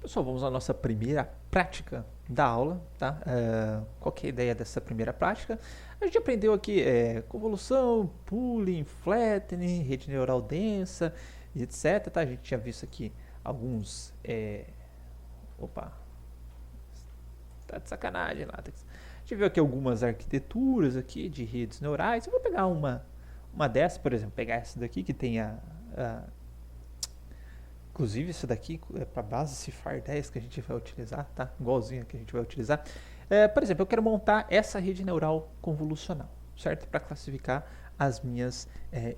Pessoal, vamos à nossa primeira prática da aula, tá? Qual que é a ideia dessa primeira prática? A gente aprendeu aqui convolução, pooling, flattening, rede neural densa, e etc. Tá? A gente tinha visto aqui alguns... Opa, tá de sacanagem lá. A gente viu aqui algumas arquiteturas aqui de redes neurais. Eu vou pegar uma dessas, por exemplo, pegar essa daqui que tem inclusive, isso daqui é para base Cifar 10 que a gente vai utilizar, tá? Igualzinho que a gente vai utilizar. Por exemplo, eu quero montar essa rede neural convolucional, certo? Para classificar as minhas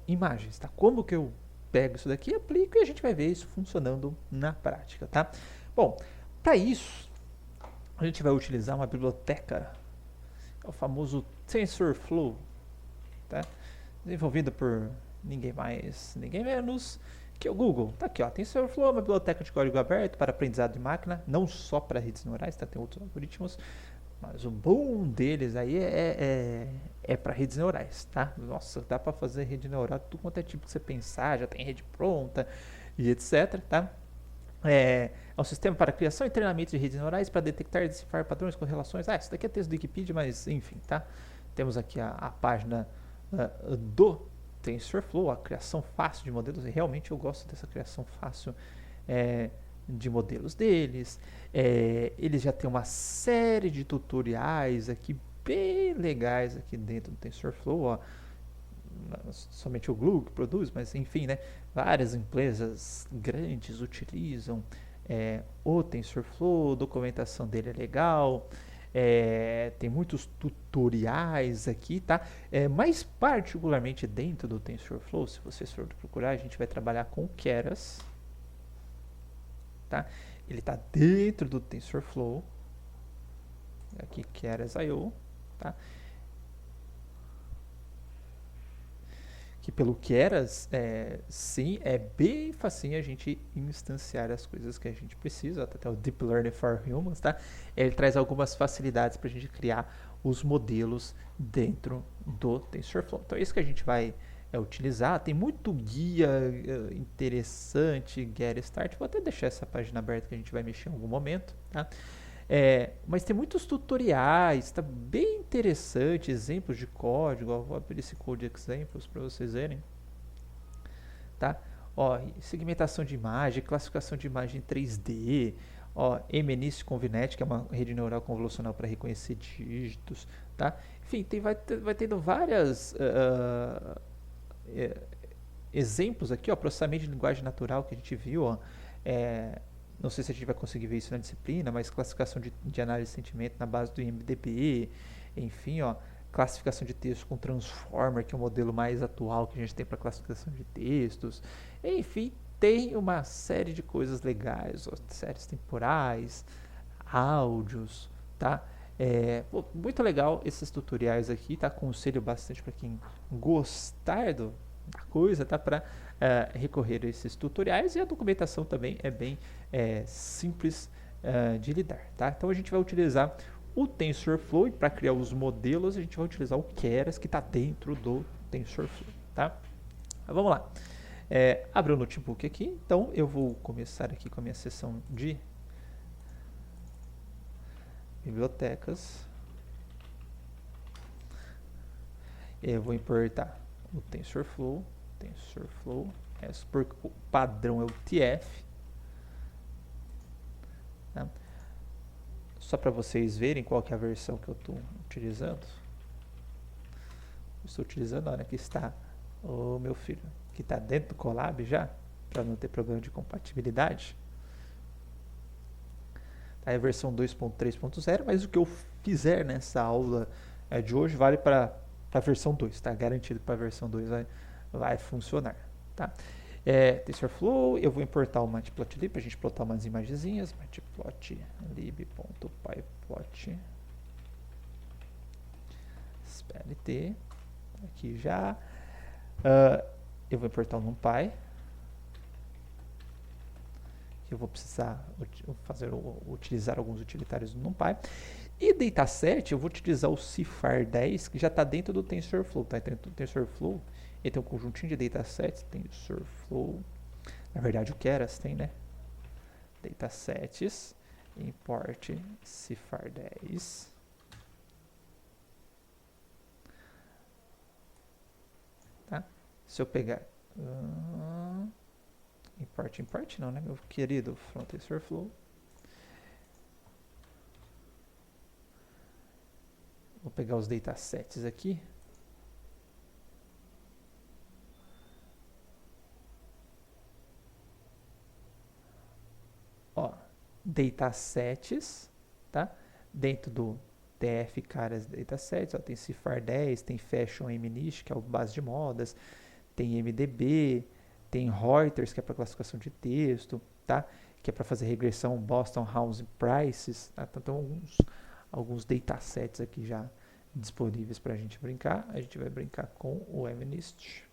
imagens, tá? Como que eu pego isso daqui, aplico e a gente vai ver isso funcionando na prática, tá? Bom, para isso, a gente vai utilizar uma biblioteca, o famoso TensorFlow, tá? Desenvolvida por ninguém mais, ninguém menos que o Google. Tá aqui, ó. TensorFlow é uma biblioteca de código aberto para aprendizado de máquina, não só para redes neurais, tá? Tem outros algoritmos, mas o bom deles aí é para redes neurais, tá? Nossa, dá para fazer rede neural tudo quanto é tipo que você pensar, já tem rede pronta e etc, tá? É um sistema para criação e treinamento de redes neurais para detectar e decifrar padrões, correlações. Isso daqui é texto do Wikipedia, mas enfim, tá? Temos aqui a página do TensorFlow, a criação fácil de modelos. E realmente eu gosto dessa criação fácil de modelos deles. Eles já têm uma série de tutoriais aqui bem legais aqui dentro do TensorFlow, ó. Somente o Google que produz, mas enfim, né? Várias empresas grandes utilizam o TensorFlow, a documentação dele é legal, tem muitos tutoriais aqui, tá? Mais particularmente dentro do TensorFlow, se vocês forem procurar, a gente vai trabalhar com o Keras, tá? Ele está dentro do TensorFlow, aqui Keras.io, tá? Que pelo Keras, sim, é bem facinho a gente instanciar as coisas que a gente precisa, até o Deep Learning for Humans, tá? Ele traz algumas facilidades para a gente criar os modelos dentro do TensorFlow. Então é isso que a gente vai utilizar. Tem muito guia interessante, Get Start. Vou até deixar essa página aberta que a gente vai mexer em algum momento, tá? Mas tem muitos tutoriais, está bem interessante, exemplos de código. Vou abrir esse Code Examples para vocês verem. Tá? Ó, segmentação de imagem, classificação de imagem em 3D, ó, MNIST Convinet, que é uma rede neural convolucional para reconhecer dígitos. Tá? Enfim, vai tendo várias exemplos aqui, ó, processamento de linguagem natural que a gente viu, ó, não sei se a gente vai conseguir ver isso na disciplina, mas classificação de análise de sentimento na base do IMDb, enfim, ó, classificação de texto com Transformer, que é o modelo mais atual que a gente tem para classificação de textos, enfim, tem uma série de coisas legais, ó, séries temporais, áudios, tá? Muito legal esses tutoriais aqui, tá? Aconselho bastante para quem gostar da coisa, tá? Para recorrer a esses tutoriais, e a documentação também é bem simples de lidar, tá? Então a gente vai utilizar o TensorFlow para criar os modelos, a gente vai utilizar o Keras que está dentro do TensorFlow, tá? Vamos lá. Abri o notebook aqui, então eu vou começar aqui com a minha seção de bibliotecas. Eu vou importar o TensorFlow, o padrão é o TF, tá? Só para vocês verem qual que é a versão que eu estou utilizando. Estou utilizando, olha, aqui está o meu filho, que está dentro do Colab já, para não ter problema de compatibilidade. Tá, é a versão 2.3.0, mas o que eu fizer nessa aula de hoje vale para a versão 2, está garantido para a versão 2 vai funcionar, tá? TensorFlow, eu vou importar o matplotlib para a gente plotar umas imagenzinhas, matplotlib.pyplot, espere ter, aqui já, eu vou importar o NumPy, que eu vou precisar utilizar alguns utilitários do NumPy. E dataset, eu vou utilizar o Cifar 10, que já está dentro do TensorFlow. Tá? Então, o TensorFlow ele tem um conjuntinho de datasets, TensorFlow. Na verdade, o Keras tem, né? datasets, import cifar10. Tá? Se eu pegar import não, né, meu querido front TensorFlow. Vou pegar os datasets aqui. Ó, datasets, tá? Dentro do TF caras datasets, ó, tem cifar10, tem fashion mnish, que é o base de modas, tem MDB, tem Reuters, que é para classificação de texto, tá? Que é para fazer regressão Boston House Prices, tá? Então, alguns datasets aqui já disponíveis para a gente brincar. A gente vai brincar com o MNIST,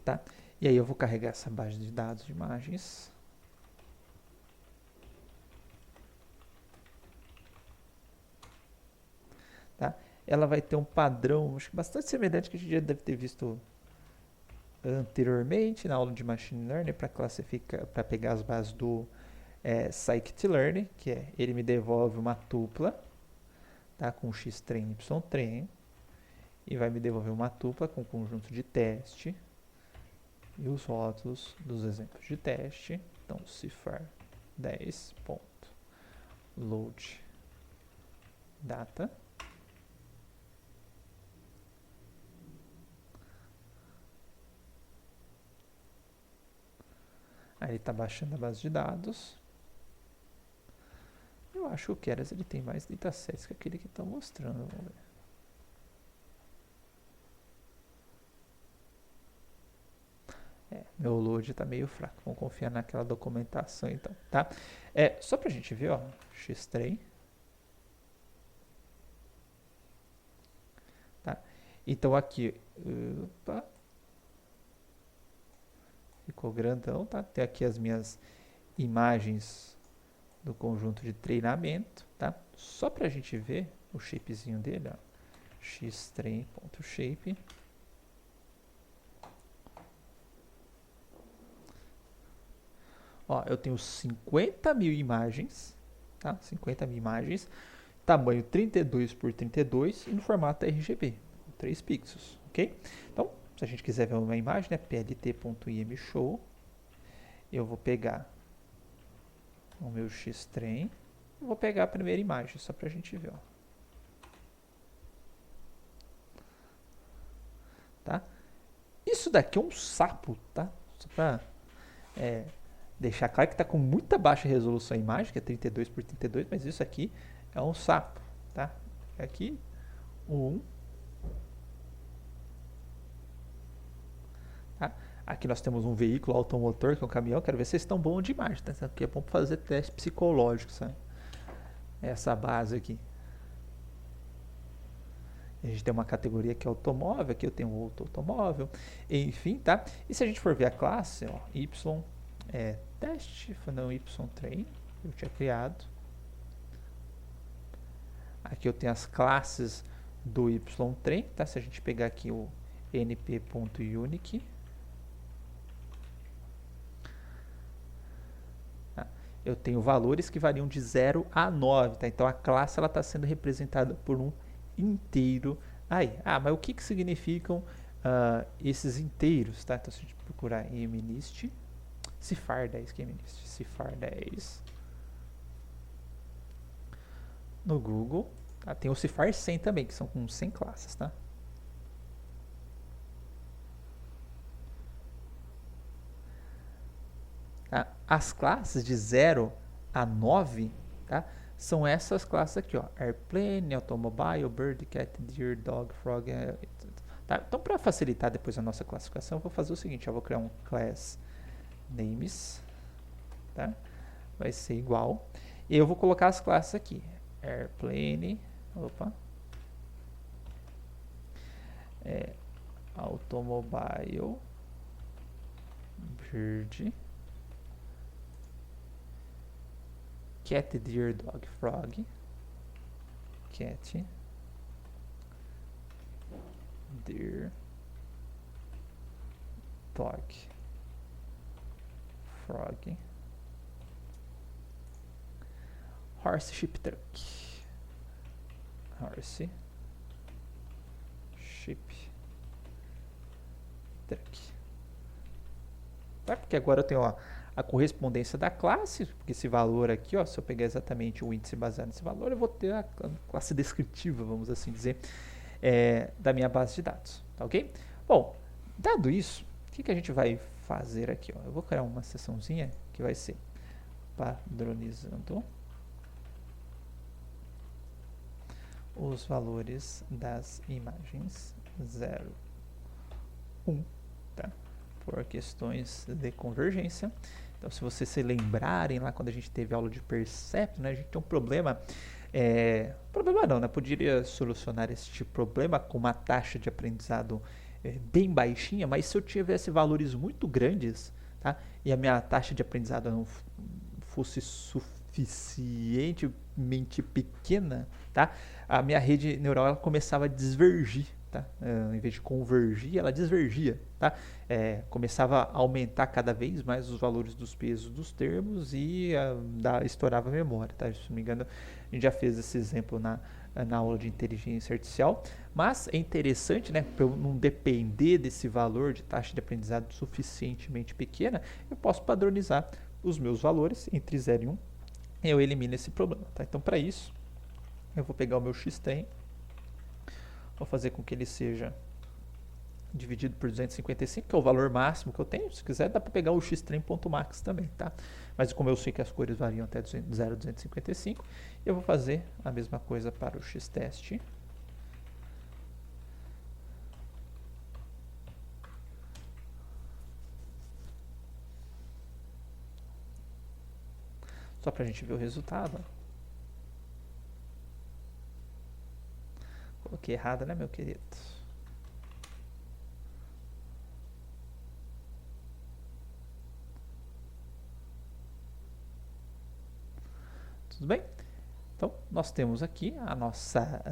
tá? E aí eu vou carregar essa base de dados de imagens. Tá? Ela vai ter um padrão, acho que bastante semelhante que a gente já deve ter visto anteriormente na aula de Machine Learning para classificar, para pegar as bases do Scikit-learn, que é ele me devolve uma tupla, tá, com xtrain, ytrain, e vai me devolver uma tupla com conjunto de teste e os rótulos dos exemplos de teste. Então, cifar10.load data. Aí ele está baixando a base de dados. Eu acho que o Keras ele tem mais datasets que aquele que estão mostrando. Vamos ver. Meu load está meio fraco. Vamos confiar naquela documentação então, tá? Só para a gente ver, ó, xtrain. Tá? Então aqui, opa, ficou grandão, tá? Tem aqui as minhas imagens do conjunto de treinamento, tá? Só para a gente ver o shapezinho dele, ó, xtrain.shape. Ó, eu tenho 50.000 imagens, tá? 50.000 imagens, tamanho 32 por 32 e no formato RGB, 3 pixels, ok? Então, se a gente quiser ver uma imagem, né, plt.imshow, eu vou pegar o meu xtrain, vou pegar a primeira imagem, só pra gente ver, ó. Tá? Isso daqui é um sapo, tá? Só pra deixar claro que está com muita baixa resolução a imagem, que é 32 por 32, mas isso aqui é um sapo, tá? Aqui, o 1. Tá? Aqui nós temos um veículo automotor, que é um caminhão. Quero ver se vocês estão bons de imagem, tá? Isso aqui é bom para fazer teste psicológico, sabe? Essa base aqui. A gente tem uma categoria que é automóvel, aqui eu tenho outro automóvel, enfim, tá? E se a gente for ver a classe, ó, y teste, não, ytrain, eu tinha criado. Aqui eu tenho as classes do ytrain, tá? Se a gente pegar aqui o np.unique, tá? Eu tenho valores que variam de 0 a 9, tá? Então a classe está sendo representada por um inteiro aí. Mas o que significam esses inteiros, tá? Então se a gente procurar em MNIST, cifar10, que é MNIST, cifar10 no Google, tá? Tem o cifar 100 também, que são com 100 classes, tá? As classes de 0 a 9, tá? São essas classes aqui, ó. Airplane, Automobile, Bird, Cat, Deer, Dog, Frog. Tá? Então, para facilitar depois a nossa classificação, eu vou fazer o seguinte: eu vou criar um class names, tá? Vai ser igual. E eu vou colocar as classes aqui: Airplane, Automobile, Bird, Cat, Deer, Dog, Frog, Cat, Deer, Dog, Frog, Horse Ship Truck. Horse Ship Truck. Tá? Porque agora eu tenho a correspondência da classe, porque esse valor aqui, ó, se eu pegar exatamente o índice baseado nesse valor, eu vou ter a classe descritiva, vamos assim dizer, da minha base de dados, tá ok? Bom, dado isso, o que a gente vai fazer aqui? Ó? Eu vou criar uma seçãozinha que vai ser padronizando os valores das imagens 0, 1, tá? Por questões de convergência. Então, se vocês se lembrarem lá quando a gente teve aula de Percept, né, a gente tem um problema, problema não, né, poderia solucionar este problema com uma taxa de aprendizado bem baixinha, mas se eu tivesse valores muito grandes, tá, e a minha taxa de aprendizado não fosse suficientemente pequena, tá, a minha rede neural ela começava a divergir. Tá? Em vez de convergir, ela divergia. Tá? Começava a aumentar cada vez mais os valores dos pesos dos termos e estourava a memória. Tá? Se não me engano, a gente já fez esse exemplo na aula de inteligência artificial. Mas é interessante, né, para eu não depender desse valor de taxa de aprendizado suficientemente pequena, eu posso padronizar os meus valores entre 0 e 1 e eu elimino esse problema. Tá? Então, para isso, eu vou pegar o meu xtrem. Vou fazer com que ele seja dividido por 255, que é o valor máximo que eu tenho. Se quiser, dá para pegar o xtrem.max também, tá? Mas como eu sei que as cores variam até 0,255, eu vou fazer a mesma coisa para o xtest. Só para a gente ver o resultado. Coloquei errado, né, meu querido? Tudo bem? Então, nós temos aqui a nossa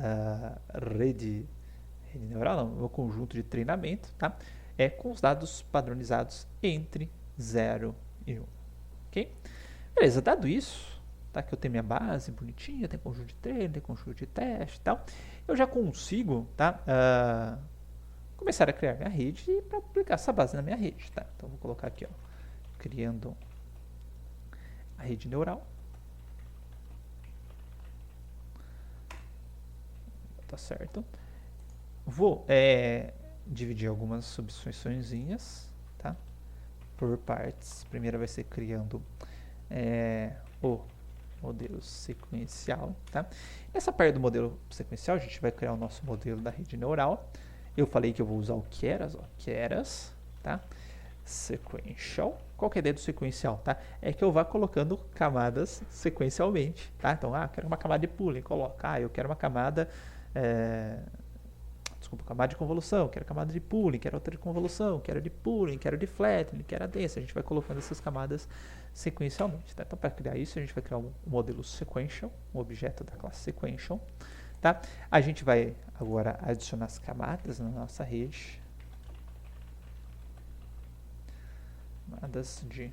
rede neural, não, o meu conjunto de treinamento, tá? Com os dados padronizados entre 0 e 1. Ok? Beleza, dado isso, tá? Que eu tenho minha base bonitinha, tem conjunto de treino, tem conjunto de teste e tal, eu já consigo, tá? Começar a criar minha rede para aplicar essa base na minha rede, tá? Então, vou colocar aqui, ó, criando a rede neural. Tá certo? Vou dividir algumas subseçõezinhas, tá? Por partes. A primeira vai ser criando o modelo sequencial, tá? Nessa parte do modelo sequencial, a gente vai criar o nosso modelo da rede neural. Eu falei que eu vou usar o Keras, ó, Keras, tá? Sequential. Qual que é a ideia do sequencial, tá? É que eu vá colocando camadas sequencialmente, tá? Então, eu quero uma camada de pooling, coloca. Eu quero uma camada camada de convolução, quero camada de pooling, quero outra de convolução, quero de pooling, quero de flattening, quero a densa. A gente vai colocando essas camadas sequencialmente, tá? Então, para criar isso, a gente vai criar um modelo sequential, um objeto da classe sequential, tá? A gente vai agora adicionar as camadas na nossa rede. Camadas de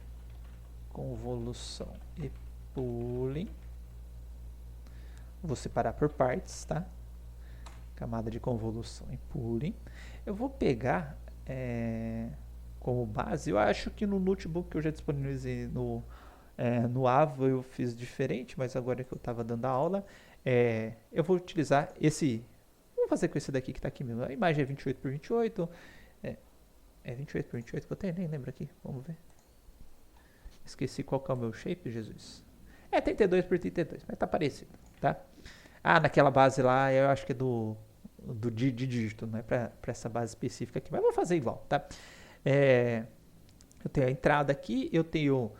convolução e pooling. Vou separar por partes, tá? Camada de convolução e pooling. Eu vou pegar como base, eu acho que no notebook que eu já disponibilizei no Ava eu fiz diferente, mas agora que eu estava dando a aula, eu vou utilizar esse, vou fazer com esse daqui que está aqui mesmo, a imagem é 28 por 28, é 28 por 28 que eu tenho, nem lembro aqui, vamos ver. Esqueci qual que é o meu shape, Jesus. 32 por 32, mas tá parecido, tá? Naquela base lá, eu acho que é de dígito, não é para essa base específica aqui, mas vou fazer igual, tá? Eu tenho a entrada aqui, eu tenho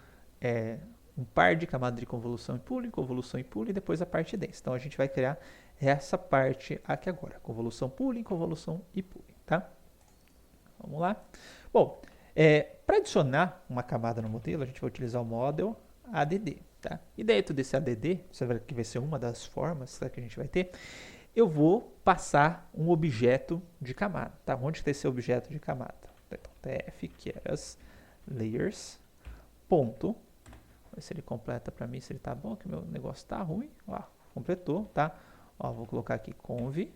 um par de camada de convolução e pooling, e depois a parte densa. Então, a gente vai criar essa parte aqui agora, convolução e pooling, tá? Vamos lá. Bom, para adicionar uma camada no modelo, a gente vai utilizar o model ADD. Tá? E dentro desse ADD, que vai ser uma das formas, tá, que a gente vai ter, eu vou passar um objeto de camada. Tá? Onde está esse objeto de camada? Então, tf, keras, layers, ponto, ver se ele completa para mim, se ele tá bom, que meu negócio tá ruim. Ó, completou, tá? Ó, vou colocar aqui conv.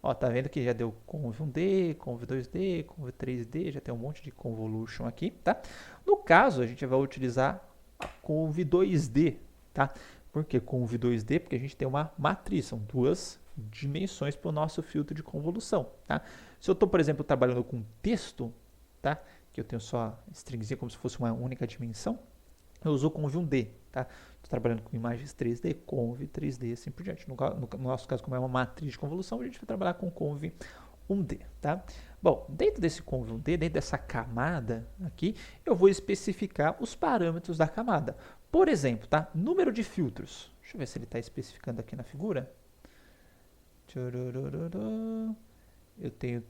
Ó, tá vendo que já deu conv 1D, conv 2D, conv 3D, já tem um monte de convolution aqui, tá? No caso, a gente vai utilizar a conv 2D, tá? Por que conv 2D? Porque a gente tem uma matriz, são duas dimensões para o nosso filtro de convolução, tá? Se eu estou, por exemplo, trabalhando com texto, tá? Que eu tenho só stringzinha como se fosse uma única dimensão, eu uso o conv 1D, tá? Estou trabalhando com imagens 3D, conv 3D, assim por diante. No nosso caso, como é uma matriz de convolução, a gente vai trabalhar com conv 1D, tá? Bom, dentro desse conv 1D, dentro dessa camada aqui, eu vou especificar os parâmetros da camada. Por exemplo, tá? Número de filtros. Deixa eu ver se ele está especificando aqui na figura. Eu tenho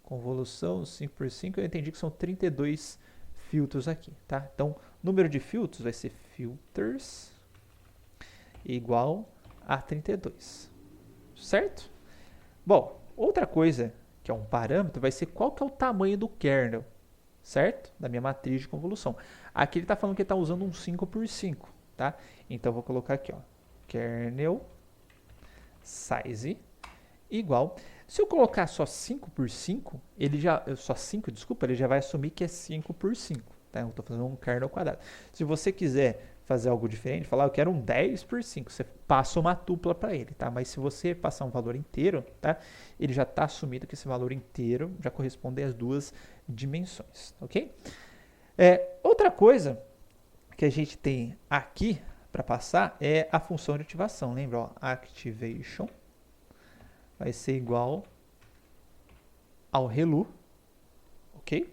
convolução 5 por 5, eu entendi que são 32 filtros aqui, tá? Então, número de filtros vai ser filters igual a 32, certo? Bom, outra coisa que é um parâmetro vai ser qual que é o tamanho do kernel, certo? Da minha matriz de convolução. Aqui ele está falando que ele está usando um 5 por 5, tá? Então, eu vou colocar aqui, ó, kernel size igual. Se eu colocar só 5 por 5, ele já vai assumir que é 5 por 5. Tá? Eu estou fazendo um kernel quadrado. Se você quiser fazer algo diferente, falar eu quero um 10 por 5, você passa uma tupla para ele, tá? Mas se você passar um valor inteiro, tá? Ele já está assumido que esse valor inteiro já corresponde às duas dimensões, ok? Outra coisa que a gente tem aqui para passar é a função de ativação. Lembra? Ó, activation vai ser igual ao relu, ok?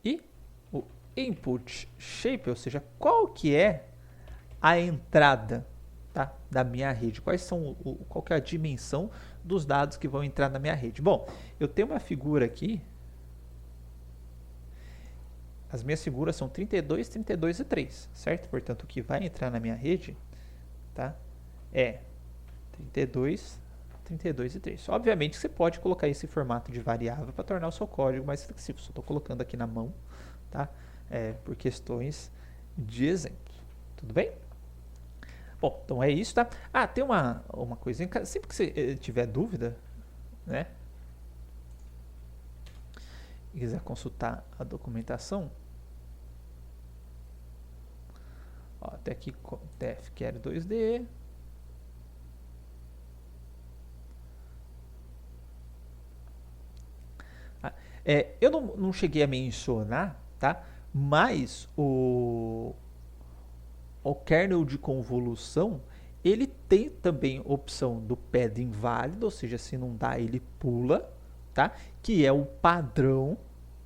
E o input shape, ou seja, qual que é a entrada, tá, da minha rede? Qual que é a dimensão dos dados que vão entrar na minha rede? Bom, eu tenho uma figura aqui. As minhas figuras são 32, 32 e 3, certo? Portanto, o que vai entrar na minha rede, tá, é 32, 32 e 3. Obviamente, você pode colocar esse formato de variável para tornar o seu código mais flexível. Só estou colocando aqui na mão, tá? Por questões de exemplo. Tudo bem? Bom, então é isso, tá? Ah, tem uma coisinha. Sempre que você tiver dúvida, né? E quiser consultar a documentação, ó, até aqui def quero 2D. Eu não cheguei a mencionar, tá? Mas o kernel de convolução, ele tem também opção do padding válido, ou seja, se não dá, ele pula, tá? Que é o padrão,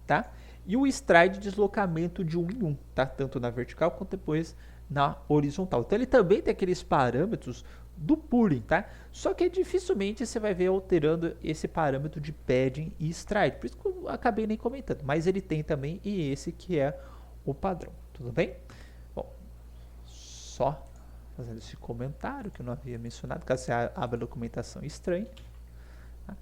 tá? E o stride de deslocamento de 1 em 1, tá? Tanto na vertical quanto depois na horizontal. Então ele também tem aqueles parâmetros do pooling, tá? Só que dificilmente você vai ver alterando esse parâmetro de padding e stride. Por isso que eu acabei nem comentando. Mas ele tem também e esse que é o padrão. Tudo bem? Bom, só fazendo esse comentário que eu não havia mencionado, caso você abra a documentação estranha. Tá?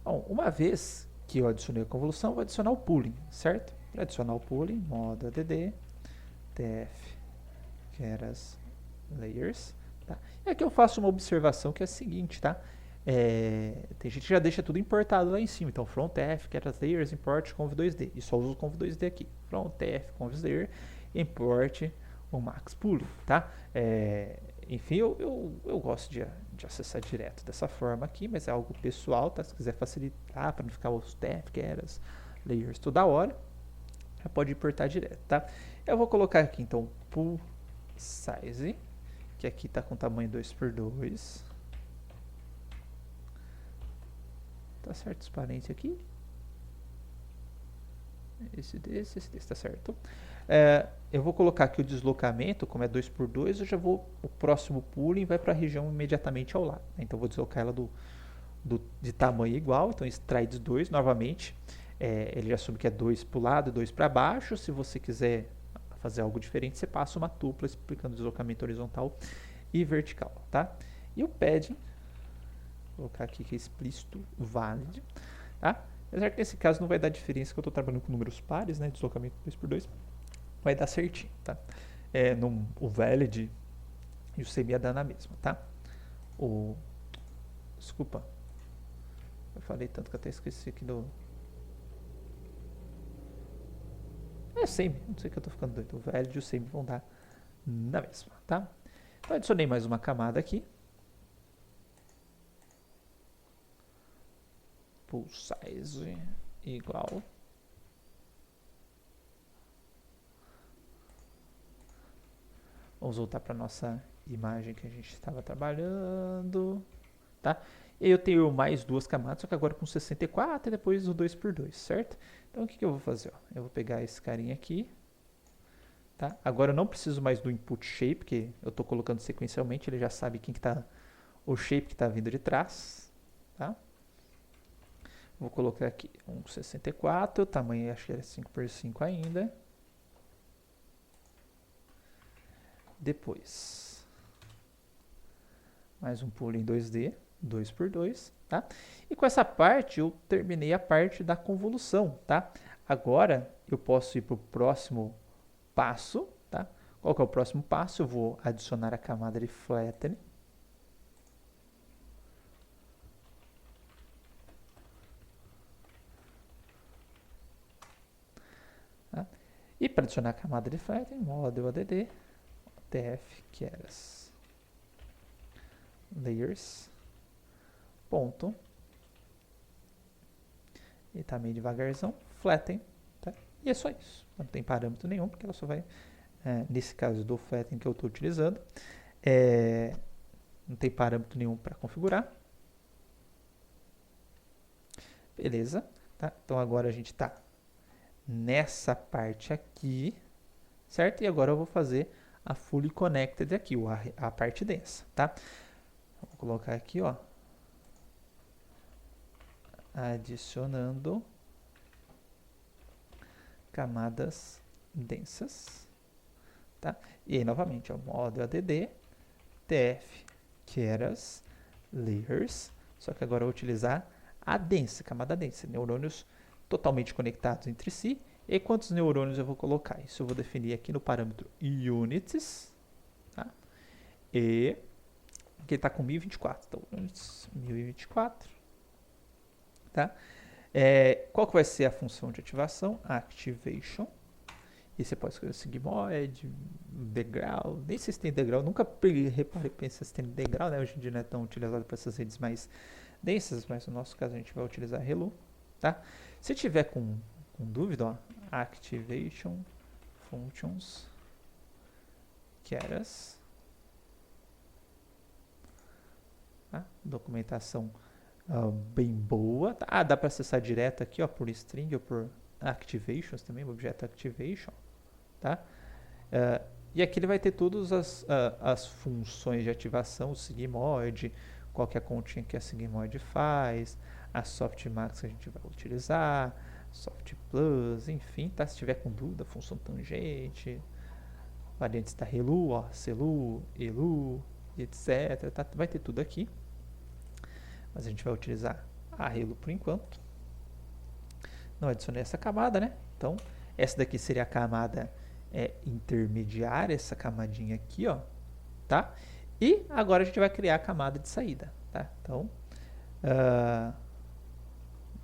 Bom, uma vez que eu adicionei a convolução, eu vou adicionar o pooling, certo? Para adicionar o pooling, modo add def keras layers, tá? E aqui eu faço uma observação que é a seguinte, tá? Tem gente que já deixa tudo importado lá em cima, então frontf, keras layers, import conv2d, e só uso o conv2d aqui, frontf, conv2d, import o max pooling, tá? Enfim, eu gosto de acessar direto dessa forma aqui, mas é algo pessoal, tá? Se quiser facilitar para não ficar os def, keras, layers toda hora, já pode importar direto, tá? Eu vou colocar aqui, então, pool size, que aqui está com tamanho 2x2. Tá certo os parênteses aqui. Esse desse, tá certo. Eu vou colocar aqui o deslocamento, como é 2x2, o próximo pooling vai para a região imediatamente ao lado. Então, eu vou deslocar ela de tamanho igual, então strides 2, novamente. Ele assume que é 2 para o lado e 2 para baixo. Se você quiser fazer algo diferente, você passa uma tupla explicando o deslocamento horizontal e vertical, tá? E o padding, vou colocar aqui que é explícito valid, tá? Apesar que nesse caso não vai dar diferença, que eu estou trabalhando com números pares, né? Deslocamento 2 por 2. Vai dar certinho, tá? O valid e o semi ia dar na mesma, tá? Desculpa. Eu falei tanto que eu até esqueci aqui do... semi. Não sei que eu tô ficando doido. O valid e o semi vão dar na mesma, tá? Então adicionei mais uma camada aqui. Pool size igual. Vamos voltar para nossa imagem que a gente estava trabalhando, tá? E eu tenho mais duas camadas, só que agora com 64 e depois o 2 por 2, certo? Então o que eu vou fazer? Ó? Eu vou pegar esse carinha aqui, tá? Agora eu não preciso mais do input shape, porque eu estou colocando sequencialmente, ele já sabe quem que tá, o shape que está vindo de trás, tá? Vou colocar aqui um 64, o tamanho acho que era 5 por 5 ainda. Depois, mais um pulo em 2D, 2 por 2, tá? E com essa parte eu terminei a parte da convolução, tá? Agora eu posso ir para o próximo passo, tá? Qual que é o próximo passo? Eu vou adicionar a camada de flatten. Tá? E para adicionar a camada de flatten, model add, tf, keras, layers, ponto, e tá meio devagarzão, flatten, tá? E é só isso, não tem parâmetro nenhum, porque ela só vai, nesse caso do flatten que eu estou utilizando, não tem parâmetro nenhum para configurar. Beleza, tá? Então agora a gente está nessa parte aqui, certo? E agora eu vou fazer a fully connected aqui, a parte densa, tá? Vou colocar aqui, ó, adicionando camadas densas, tá? E aí novamente, ó, model add, tf, keras, layers, só que agora eu vou utilizar a densa, camada densa, neurônios totalmente conectados entre si. E quantos neurônios eu vou colocar? Isso eu vou definir aqui no parâmetro units, tá? E aqui está com 1024, então units 1024, tá? Qual que vai ser a função de ativação? Activation. E você pode escolher sigmoid, degrau, nem sei se tem degrau, nunca reparei, pensei se tem degrau, né? Hoje em dia não é tão utilizado para essas redes mais densas, mas no nosso caso a gente vai utilizar Hello, tá? Se tiver com dúvida, ó, activation functions keras, tá? Documentação bem boa, tá? Dá para acessar direto aqui, ó, por string ou por activations também, objeto activation, tá? E aqui ele vai ter todas as funções de ativação, o sigmoid, qual que é a continha que a sigmoid faz, a softmax que a gente vai utilizar, soft plus, enfim, tá? Se tiver com dúvida, função tangente, variantes da relu, ó, celu, elu, etc, tá? Vai ter tudo aqui, mas a gente vai utilizar a relu por enquanto. Não adicionei essa camada, né? Então, essa daqui seria a camada intermediária, essa camadinha aqui, ó, tá? E agora a gente vai criar a camada de saída, tá? Então,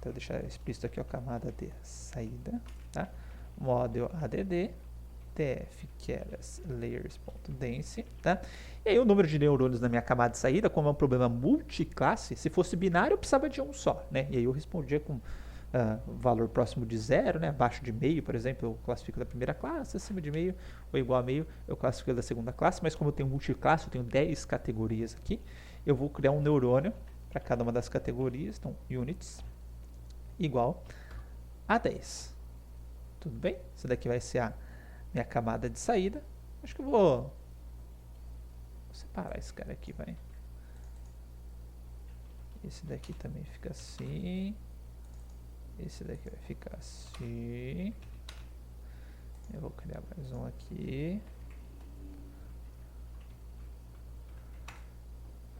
vou deixar explícito aqui, ó, camada de saída, tá? Model add, tf, keras, layers.dense, tá? E aí o número de neurônios na minha camada de saída, como é um problema multiclasse, se fosse binário eu precisava de um só, né? E aí eu respondia com valor próximo de 0, né? Abaixo de meio, por exemplo, eu classifico da primeira classe, acima de meio ou igual a meio, eu classifico da segunda classe, mas como eu tenho multiclasse, eu tenho 10 categorias aqui, eu vou criar um neurônio para cada uma das categorias, então units igual a 10. Tudo bem? Essa daqui vai ser a minha camada de saída. Acho que eu vou separar esse cara aqui, vai. Esse daqui também fica assim. Esse daqui vai ficar assim. Eu vou criar mais um aqui.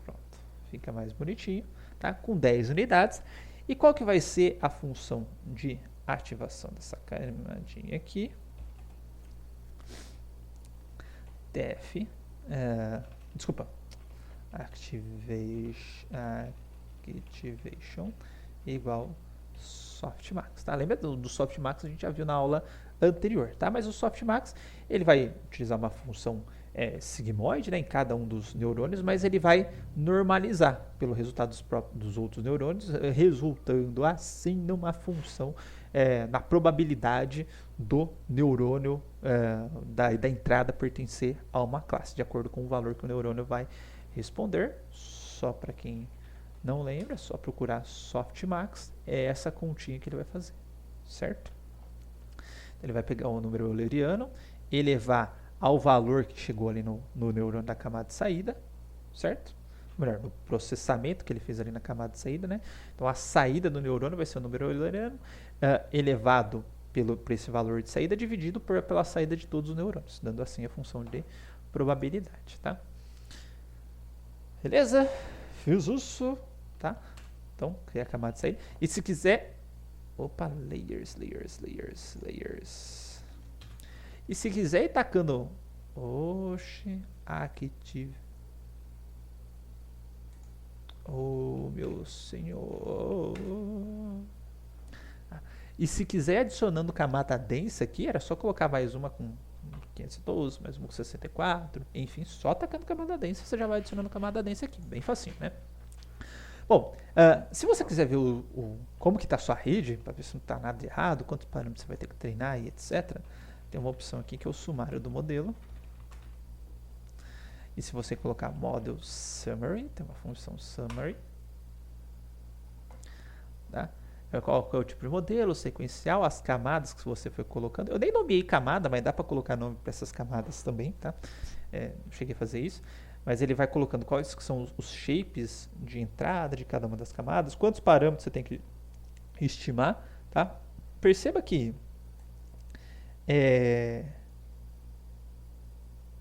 Pronto. Fica mais bonitinho, tá? Com 10 unidades. E qual que vai ser a função de ativação dessa camadinha aqui? def, desculpa, activation igual softmax, tá? Lembra do softmax, a gente já viu na aula anterior, tá? Mas o softmax, ele vai utilizar uma função sigmoide, né, em cada um dos neurônios, mas ele vai normalizar pelo resultado dos outros neurônios, resultando assim numa função, na probabilidade do neurônio da entrada pertencer a uma classe, de acordo com o valor que o neurônio vai responder. Só para quem não lembra, é só procurar softmax, é essa continha que ele vai fazer, certo? Ele vai pegar o número euleriano, elevar ao valor que chegou ali no neurônio da camada de saída, certo? Melhor, no processamento que ele fez ali na camada de saída, né? Então, a saída do neurônio vai ser o número euleriano elevado por esse valor de saída, dividido pela saída de todos os neurônios, dando assim a função de probabilidade, tá? Beleza? Fiz isso, tá? Então, cria a camada de saída. E se quiser... Opa, layers. E se quiser ir tacando... Oxe, active... Oh, meu senhor... E se quiser adicionando camada densa aqui, era só colocar mais uma com 512, mais uma com 64, enfim, só tacando camada densa, você já vai adicionando camada densa aqui, bem facinho, né? Bom, se você quiser ver como que está a sua rede, para ver se não está nada de errado, quantos parâmetros você vai ter que treinar e etc., tem uma opção aqui que é o sumário do modelo. E se você colocar Model Summary, tem uma função Summary, tá? Qual é o tipo de modelo, sequencial, as camadas que você foi colocando. Eu nem nomeei camada, mas dá para colocar nome para essas camadas também, tá? Cheguei a fazer isso. Mas ele vai colocando quais que são os shapes de entrada de cada uma das camadas, quantos parâmetros você tem que estimar, tá? Perceba que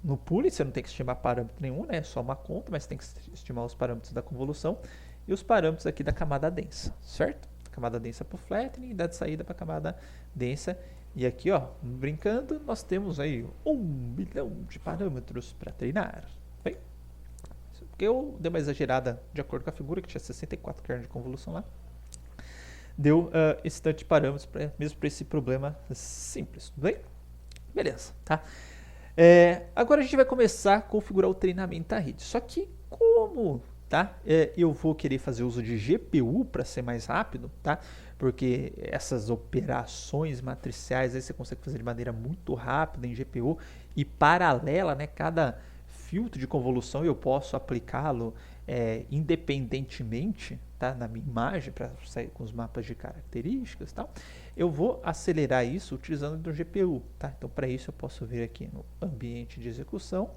no Puli você não tem que estimar parâmetro nenhum, né? É só uma conta, mas tem que estimar os parâmetros da convolução e os parâmetros aqui da camada densa, certo? Camada densa para o flattening e da saída para a camada densa. E aqui, ó, brincando, nós temos aí 1 milhão de parâmetros para treinar. Bem, porque eu dei uma exagerada de acordo com a figura, que tinha 64 kernels de convolução lá. Deu esse tanto de parâmetros mesmo para esse problema simples, tudo bem? Beleza, tá? Agora a gente vai começar a configurar o treinamento da rede. Só que como, tá? Eu vou querer fazer uso de GPU para ser mais rápido, tá? Porque essas operações matriciais aí você consegue fazer de maneira muito rápida em GPU e paralela, né? Cada filtro de convolução eu posso aplicá-lo independentemente, tá? Na minha imagem para sair com os mapas de características e tal. Eu vou acelerar isso utilizando do GPU, tá? Então, para isso eu posso vir aqui no ambiente de execução,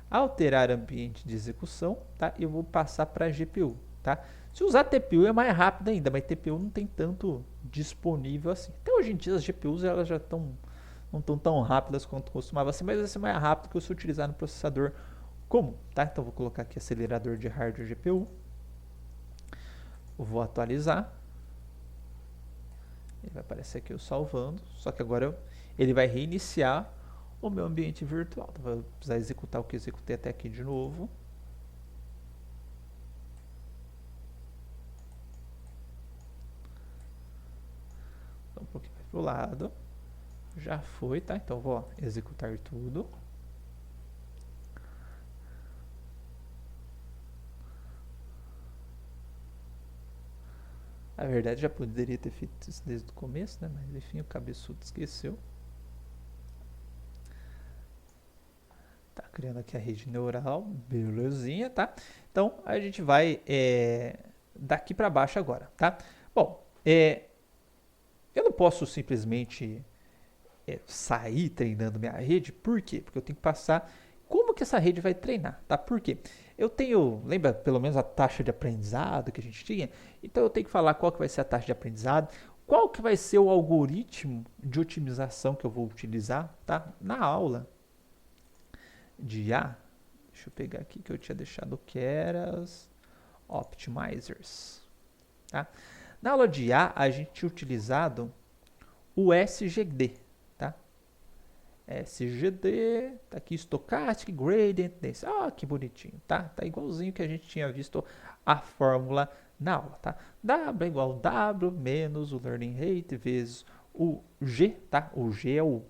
alterar ambiente de execução, tá? E eu vou passar para GPU, tá? Se usar TPU é mais rápido ainda, mas TPU não tem tanto disponível assim. Até hoje em dia as GPUs elas já não estão tão rápidas quanto costumava ser, mas vai ser mais rápido que eu se utilizar no processador comum, tá? Então vou colocar aqui acelerador de hardware GPU, vou atualizar. Ele vai aparecer aqui eu salvando, só que agora ele vai reiniciar o meu ambiente virtual. Então, vou precisar executar o que eu executei até aqui de novo. Então, um pouquinho mais para o lado. Já foi, tá? Então, vou executar tudo. Na verdade, já poderia ter feito isso desde o começo, né? Mas, enfim, o cabeçudo esqueceu. Tá criando aqui a rede neural, belezinha, tá? Então, a gente vai daqui para baixo agora, tá? Bom, eu não posso simplesmente sair treinando minha rede, por quê? Porque eu tenho que passar como que essa rede vai treinar, tá? Por quê? Eu tenho, lembra pelo menos a taxa de aprendizado que a gente tinha? Então eu tenho que falar qual que vai ser a taxa de aprendizado, qual que vai ser o algoritmo de otimização que eu vou utilizar, tá? Na aula de IA, deixa eu pegar aqui que eu tinha deixado que era os optimizers, tá? Na aula de IA, a gente tinha utilizado o SGD, tá? SGD, tá aqui, Stochastic Gradient Density. Ah, que bonitinho, tá? Tá igualzinho que a gente tinha visto a fórmula na aula, tá? W é igual a W menos o learning rate vezes o G, tá? O G é o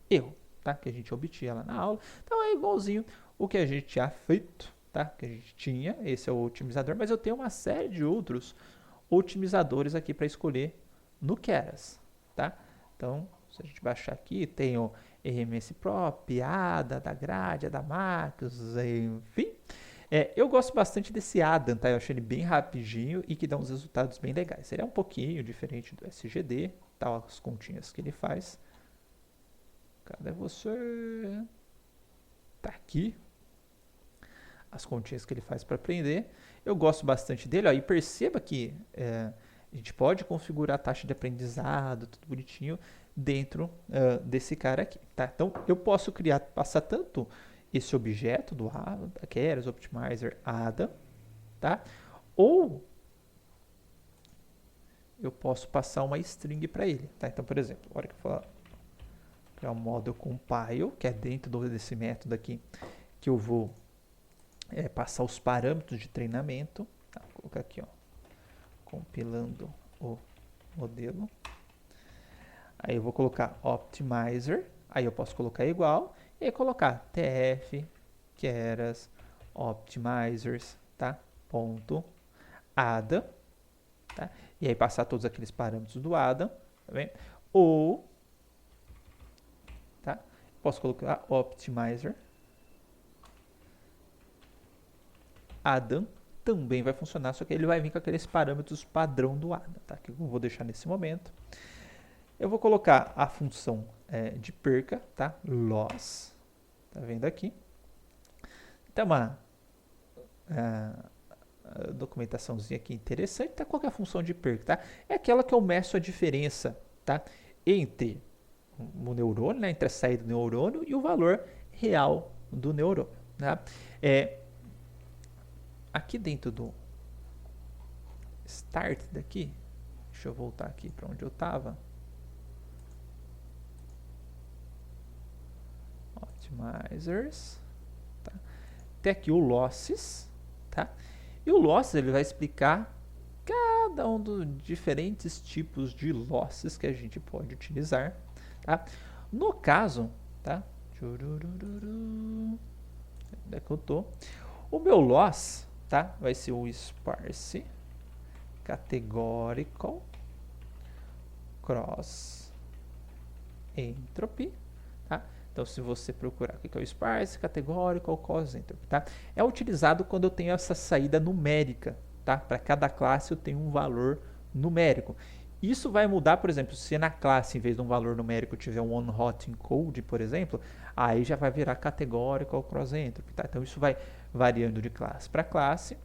erro, tá? Que a gente obtinha lá na aula. Então é igualzinho o que a gente tinha feito, tá? Que a gente tinha, esse é o otimizador, mas eu tenho uma série de outros otimizadores aqui para escolher no Keras, tá? Então, se a gente baixar aqui, tem o RMS Prop, ADA, da grade, da Max, enfim. Eu gosto bastante desse ADA, tá? Eu achei ele bem rapidinho e que dá uns resultados bem legais. Ele é um pouquinho diferente do SGD, tá? As continhas que ele faz. Cadê você? Tá aqui. As continhas que ele faz para aprender. Eu gosto bastante dele, ó, e perceba que a gente pode configurar a taxa de aprendizado, tudo bonitinho, dentro desse cara aqui, tá? Então, eu posso passar tanto esse objeto do ADA, Keras Optimizer ADA, tá? Ou eu posso passar uma string para ele, tá? Então, por exemplo, a hora que eu for criar um model compile, que é dentro desse método aqui, que eu vou passar os parâmetros de treinamento, tá? Vou colocar aqui, ó, compilando o modelo. Aí eu vou colocar optimizer, aí eu posso colocar igual e aí colocar tf keras optimizers, tá? Ponto ada, tá? E aí passar todos aqueles parâmetros do ada, tá vendo? Ou, tá? Posso colocar optimizer Adam também vai funcionar, só que ele vai vir com aqueles parâmetros padrão do Adam, tá? Que eu vou deixar nesse momento. Eu vou colocar a função de perca, tá? Loss, tá vendo aqui? Tem uma documentaçãozinha aqui interessante, tá? Qual que é a função de perca, tá? É aquela que eu meço a diferença, tá? Entre o neurônio, né? Entre a saída do neurônio e o valor real do neurônio, tá? Aqui dentro do start daqui, deixa eu voltar aqui para onde eu estava. Optimizers, tá? Tem aqui o losses, tá? E o losses ele vai explicar cada um dos diferentes tipos de losses que a gente pode utilizar, tá? No caso, tá? Onde é que eu tô? O meu loss, tá? Vai ser o sparse categorical cross entropy, tá? Então, se você procurar o que é o sparse categorical cross entropy, tá? É utilizado quando eu tenho essa saída numérica, tá? Para cada classe eu tenho um valor numérico. Isso vai mudar, por exemplo, se na classe, em vez de um valor numérico, tiver um on-hot encode, por exemplo, aí já vai virar categorical cross entropy, tá? Então, isso vai variando de classe para classe.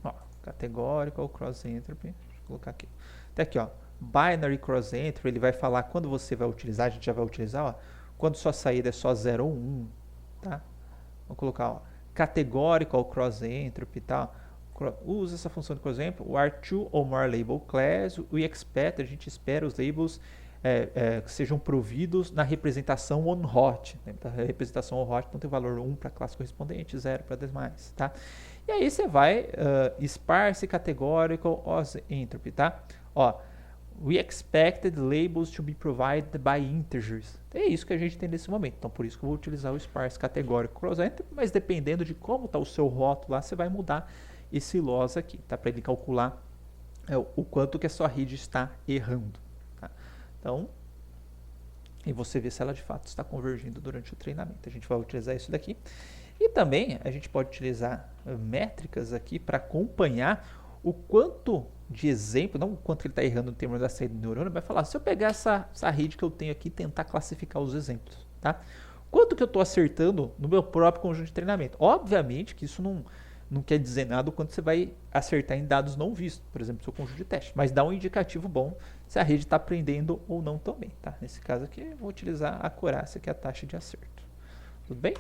Ó, categorical cross entropy, deixa eu colocar aqui. Até aqui, ó, binary cross entropy, ele vai falar quando você vai utilizar, a gente já vai utilizar, ó, quando sua saída é só 0 ou 1, tá? Vamos colocar, ó, categorical cross entropy, tá? Usa essa função de, por exemplo, o R2 or more label class, we expect, a gente espera os labels que sejam providos na representação on-hot. Né? A representação on-hot não tem valor 1 para a classe correspondente, 0 para demais, tá? E aí você vai sparse categorical entropy, tá? Ó, we expected labels to be provided by integers. É isso que a gente tem nesse momento. Então, por isso que eu vou utilizar o sparse categorical cross entropy, mas dependendo de como está o seu rótulo lá, você vai mudar esse loss aqui, tá? Para ele calcular o quanto que a sua rede está errando. Tá? Então, e você vê se ela de fato está convergindo durante o treinamento. A gente vai utilizar isso daqui. E também a gente pode utilizar métricas aqui para acompanhar o quanto de exemplo, não o quanto ele está errando no termo da saída do neurônio, vai falar, se eu pegar essa rede que eu tenho aqui e tentar classificar os exemplos, tá? Quanto que eu estou acertando no meu próprio conjunto de treinamento? Obviamente que isso não quer dizer nada o quanto você vai acertar em dados não vistos, por exemplo, seu conjunto de teste, mas dá um indicativo bom se a rede está aprendendo ou não também, tá? Nesse caso aqui, eu vou utilizar a acurácia, que é a taxa de acerto. Tudo bem?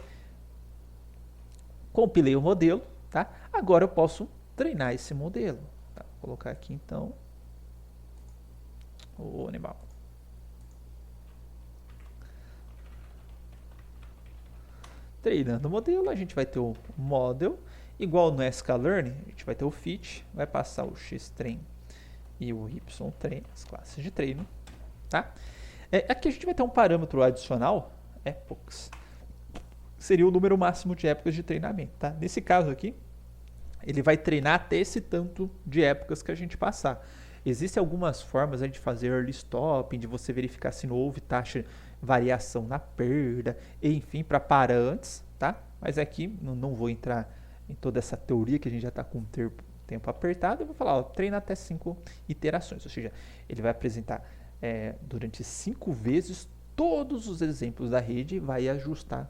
Compilei o modelo, tá? Agora eu posso treinar esse modelo. Tá? Vou colocar aqui, então, o animal. Treinando o modelo, a gente vai ter o model, igual no sklearn, a gente vai ter o fit, vai passar o xtrain e o ytrain, as classes de treino, tá? Aqui a gente vai ter um parâmetro adicional, epochs, seria o número máximo de épocas de treinamento, tá? Nesse caso aqui, ele vai treinar até esse tanto de épocas que a gente passar. Existem algumas formas de fazer early stopping, de você verificar se não houve taxa variação na perda, enfim, para parar antes, tá? Mas aqui não vou entrar em toda essa teoria que a gente já está com o tempo apertado. Eu vou falar, ó, treina até 5 iterações, ou seja, ele vai apresentar durante 5 vezes todos os exemplos da rede e vai ajustar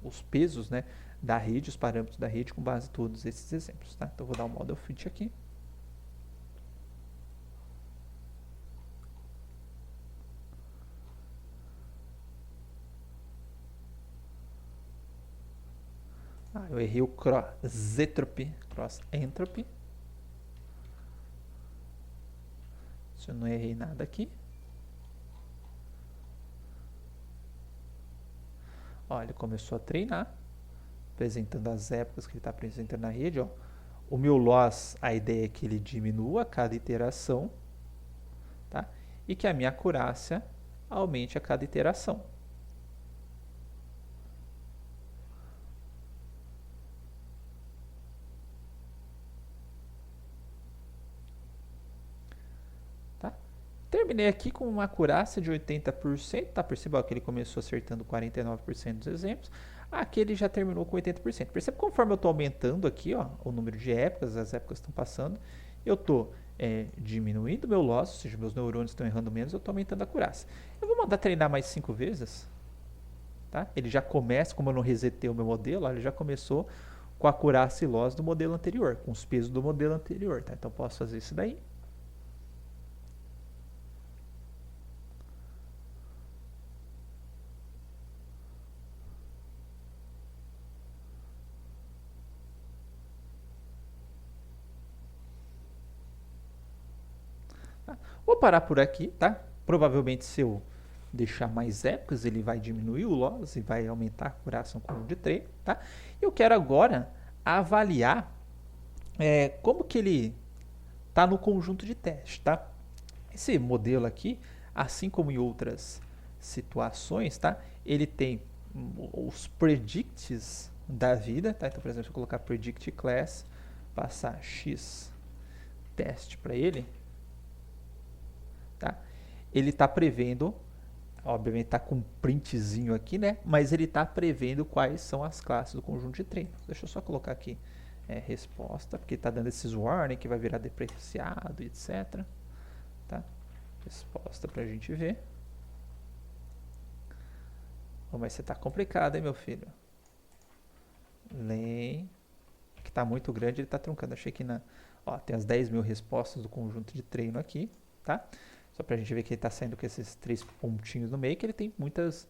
os pesos, né, da rede, os parâmetros da rede com base em todos esses exemplos, tá? Então, eu vou dar um model fit aqui. Eu errei o cross-entropy. Se eu não errei nada aqui. Ó, ele começou a treinar, apresentando as épocas que ele está apresentando na rede. Ó. O meu loss, a ideia é que ele diminua a cada iteração, tá? E que a minha acurácia aumente a cada iteração. Terminei aqui com uma acurácia de 80%, tá? Perceba que ele começou acertando 49% dos exemplos. Aqui ele já terminou com 80%. Perceba que conforme eu estou aumentando aqui, ó, o número de épocas, as épocas estão passando, eu estou diminuindo meu loss, ou seja, meus neurônios estão errando menos, eu estou aumentando a acurácia. Eu vou mandar treinar mais 5 vezes, tá? Ele já começa, como eu não resetei o meu modelo, ó, ele já começou com a acurácia e loss do modelo anterior, com os pesos do modelo anterior, tá? Então, posso fazer isso daí. Vou parar por aqui, tá? Provavelmente se eu deixar mais épocas, ele vai diminuir o loss e vai aumentar a acurácia com o de treino, tá? Eu quero agora avaliar como que ele está no conjunto de teste, tá? Esse modelo aqui, assim como em outras situações, tá? Ele tem os predicts da vida, tá? Então, por exemplo, se eu colocar predict class, passar x teste para ele, tá? Ele está prevendo, obviamente está com um printzinho aqui, né? Mas ele está prevendo quais são as classes do conjunto de treino. Deixa eu só colocar aqui resposta, porque está dando esses warning que vai virar depreciado, etc. Tá? Resposta para a gente ver. Oh, mas você está complicado, hein, meu filho? Len, que está muito grande, ele está truncando. Achei que tem as 10 mil respostas do conjunto de treino aqui, tá? Só para a gente ver que ele está saindo com esses 3 pontinhos no meio, que ele tem muitas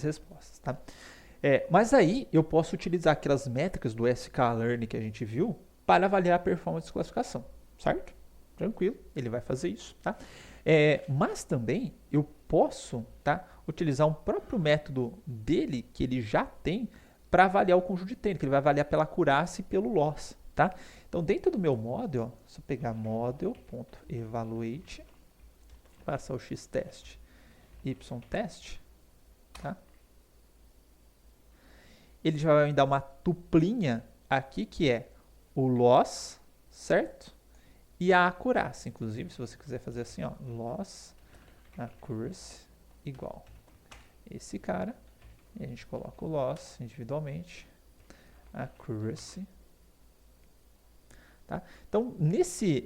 respostas, tá? Mas aí eu posso utilizar aquelas métricas do sklearn que a gente viu para avaliar a performance de classificação, certo? Tranquilo, ele vai fazer isso, tá? Mas também eu posso, tá, utilizar um próprio método dele que ele já tem para avaliar o conjunto de treino, que ele vai avaliar pela acurácia e pelo loss, tá? Então dentro do meu model, se eu pegar model.evaluate, passar o x-test, y-test, tá? Ele já vai me dar uma tuplinha aqui, que é o loss, certo? E a acurácia. Inclusive, se você quiser fazer assim, ó, loss, accuracy, igual esse cara. E a gente coloca o loss individualmente, accuracy. Tá? Então, nesse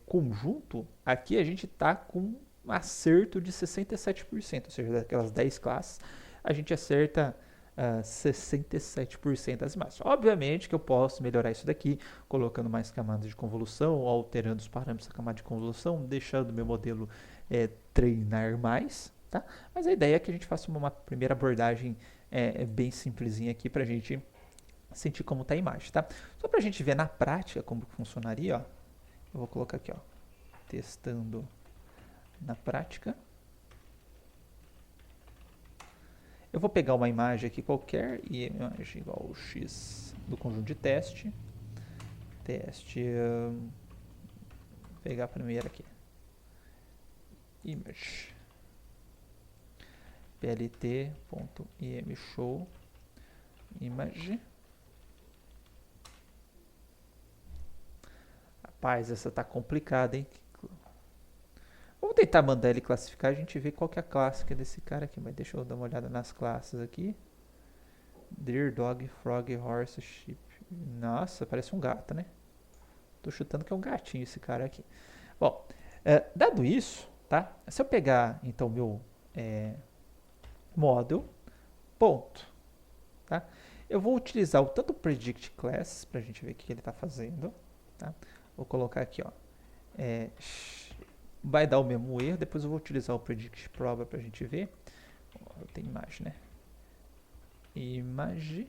conjunto, aqui a gente está com um acerto de 67%, ou seja, daquelas 10 classes, a gente acerta 67% das imagens. Obviamente que eu posso melhorar isso daqui, colocando mais camadas de convolução, alterando os parâmetros da camada de convolução, deixando o meu modelo treinar mais, tá? Mas a ideia é que a gente faça uma primeira abordagem bem simplesinha aqui para a gente sentir como está a imagem, tá? Só para a gente ver na prática como funcionaria, ó, eu vou colocar aqui, ó, testando na prática. Eu vou pegar uma imagem aqui qualquer, e imagem igual ao x do conjunto de teste. Vou pegar a primeira aqui. Image. plt.imshow image. Rapaz, essa tá complicada, hein? Vamos tentar mandar ele classificar, a gente vê qual que é a classe que é desse cara aqui. Mas deixa eu dar uma olhada nas classes aqui. Deer, dog, frog, horse, sheep. Nossa, parece um gato, né? Tô chutando que é um gatinho esse cara aqui. Bom, dado isso, tá? Se eu pegar, então, meu model, ponto, tá? Eu vou utilizar o tanto predict class, pra gente ver o que ele tá fazendo, tá? Vou colocar aqui, ó. Vai dar o mesmo erro, depois eu vou utilizar o predict prova pra gente ver. Tem imagem, né? Imagem.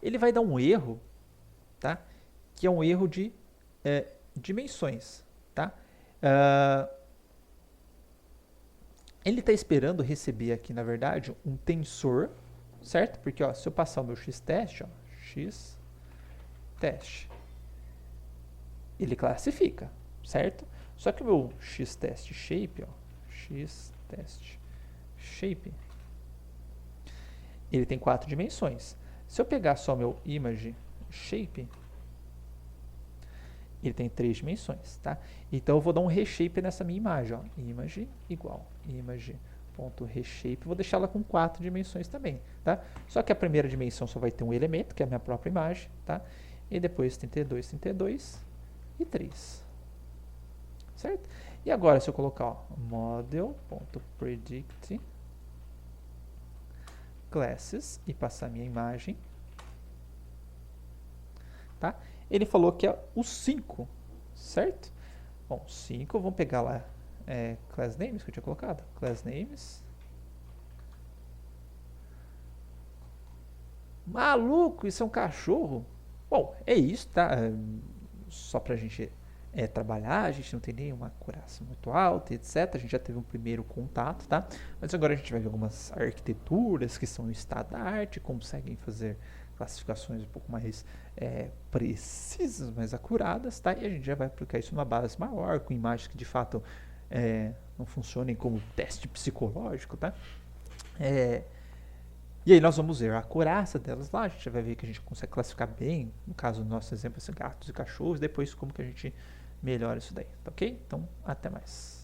Ele vai dar um erro, tá? Que é um erro de dimensões, tá? Ele está esperando receber aqui, na verdade, um tensor, certo? Porque, ó, se eu passar o meu x-teste, ó, x-teste, ele classifica, certo? Só que o meu x-teste shape, ó, x-teste shape, ele tem 4 dimensões. Se eu pegar só meu image shape, ele tem 3 dimensões, tá? Então eu vou dar um reshape nessa minha imagem, ó. Image igual image.reshape, vou deixar ela com 4 dimensões também, tá? Só que a primeira dimensão só vai ter um elemento, que é a minha própria imagem, tá? E depois 32, 32 e 3. Certo? E agora se eu colocar, ó, model.predict classes e passar a minha imagem, tá? Ele falou que é o 5, certo? Bom, 5, vamos pegar lá class names que eu tinha colocado. Class names. Maluco, isso é um cachorro? Bom, é isso, tá? Só pra gente trabalhar, a gente não tem nenhuma acuração muito alta, etc. A gente já teve um primeiro contato, tá? Mas agora a gente vai ver algumas arquiteturas que são em estado da arte, conseguem fazer classificações um pouco mais precisas, mais acuradas, tá? E a gente já vai aplicar isso numa base maior, com imagens que de fato não funcionem como teste psicológico, tá? E aí nós vamos ver a acurácia delas lá, a gente vai ver que a gente consegue classificar bem, no caso do nosso exemplo, gatos e cachorros, depois como que a gente melhora isso daí, tá ok? Então, até mais.